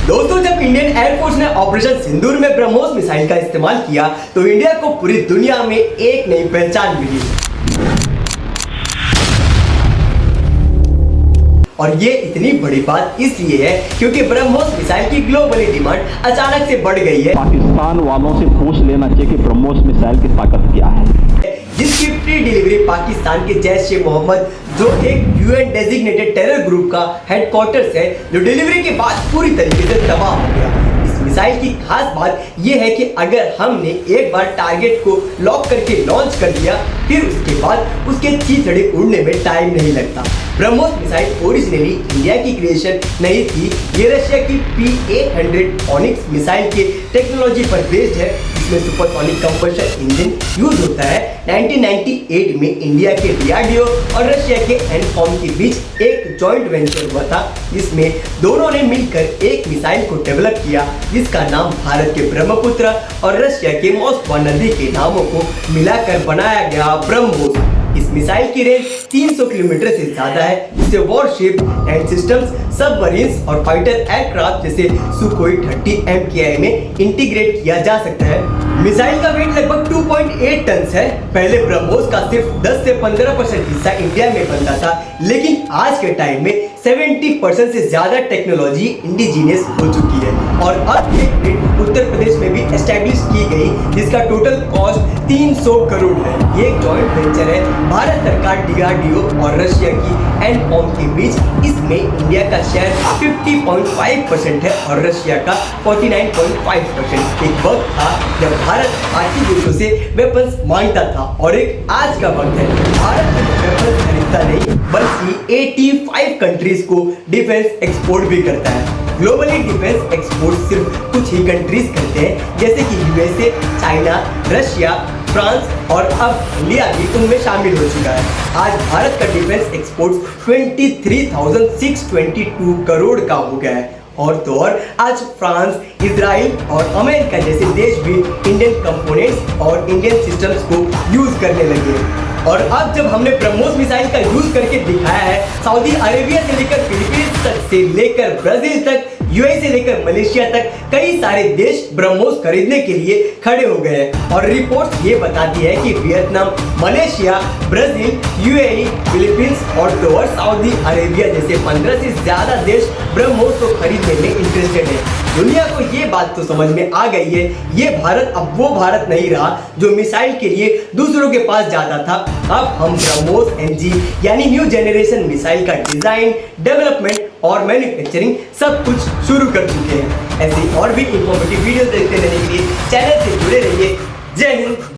दोस्तों, जब Indian air force ने ऑपरेशन सिंदूर में ब्रह्मोस मिसाइल का इस्तेमाल किया तो इंडिया को पूरी दुनिया में एक नई पहचान मिली। और ये इतनी बड़ी बात इसलिए है क्योंकि ब्रह्मोस मिसाइल की ग्लोबली डिमांड अचानक से बढ़ गई है। पाकिस्तान वालों से पूछ लेना चाहिए कि ब्रह्मोस मिसाइल की ताकत क्या है, जिसकी फ्री डिलीवरी पाकिस्तान के जैश ए मोहम्मद, जो एक यूएन डेजिग्नेटेड टेरर ग्रुप का हेडक्वार्टर्स है, जो डिलीवरी के बाद पूरी तरीके से तबाह हो गया। इस मिसाइल की खास बात यह है कि अगर हमने एक बार टारगेट को लॉक करके लॉन्च कर दिया, फिर उसके बाद उसके चीथड़े उड़ने में टाइम नहीं लगता। ब्रह्मोस मिसाइल ओरिजिनली इंडिया की क्रिएशन नहीं थी। ये रशिया की P-800 ऑनिक्स मिसाइल के टेक्नोलॉजी पर बेस्ड है, जिसमें सुपरसोनिक कंबशन इंजन यूज होता है। 1998 में इंडिया के डीआरडीओ और रशिया के एनकॉम के बीच एक जॉइंट वेंचर हुआ था, जिसमें दोनों ने मिलकर एक मिसाइल को डेवलप किया, जिसका नाम भारत के ब्रह्मपुत्र और रशिया के मॉस्कवा नदी के नामों को मिलाकर बनाया गया ब्रह्मोस। इस मिसाइल की रेंज 300 किलोमीटर से ज्यादा है, जिसे वॉरशिप, लैंड सिस्टम्स, सबमरीन्स और फाइटर एयरक्राफ्ट जैसे सुखोई 30 MKI में इंटीग्रेट किया जा सकता है। मिसाइल का वेट लगभग 2.8 टन है। पहले ब्रह्मोस का सिर्फ 10 से 15% हिस्सा इंडिया में बनता था, लेकिन आज के टाइम में 70% से ज्यादा टेक्नोलॉजी इंडिजिनियस हो चुकी है और अब एक यूनिट उत्तर प्रदेश में भी एस्टेब्लिश की गई, जिसका टोटल कॉस्ट 300 करोड़ है। ये एक जॉइंट वेंचर है भारत सरकार, डीआरडीओ और रशिया की एनकॉम के बीच। इसमें इंडिया का शेयर 50.5% है और रशिया का 49.5%। एक वक्त था जब भारत बाकी देशों से वेपन्स मांगता था और एक आज का वक्त है भारत वेपन्स खरीदता नहीं बल्कि 85 कंट्रीज को डिफेंस एक्सपोर्ट भी करता है। ग्लोबली डिफेंस एक्सपोर्ट सिर्फ कुछ ही कंट्रीज करते हैं, जैसे कि यूएसए, चाइना, रशिया, फ्रांस और अब इंडिया भी उनमें शामिल हो चुका है। आज भारत का डिफेंस एक्सपोर्ट 23,622 करोड़ का हो गया है। और तो और आज फ्रांस, इजराइल और अमेरिका जैसे देश भी इंडियन कंपोनेंट्स और इंडियन सिस्टम्स को यूज करने लगे। और अब जब हमने ब्रह्मोस मिसाइल का यूज करके दिखाया है, सऊदी अरेबिया से लेकर फिलीपींस तक से लेकर ब्राजील तक, यूएई से लेकर मलेशिया तक कई सारे देश ब्रह्मोस खरीदने के लिए खड़े हो गए हैं। और रिपोर्ट्स ये बताती है कि Vietnam, Malaysia, Brazil, UAE, Philippines और तो और सऊदी अरेबिया जैसे 15 से ज्यादा देश ब्रह्मोस को खरीदने में इंटरेस्टेड है। दुनिया को ये बात तो समझ में आ गई है, ये भारत अब वो भारत नहीं रहा जो मिसाइल के लिए दूसरों के पास जाता था। अब हम ब्रह्मोस NG यानी न्यू जनरेशन मिसाइल का डिजाइन, डेवलपमेंट और मैन्युफैक्चरिंग सब कुछ शुरू कर चुके हैं। ऐसी और भी इंफॉर्मेटिव वीडियो देखते रहने के लिए चैनल से जुड़े रहिए। जय हिंद।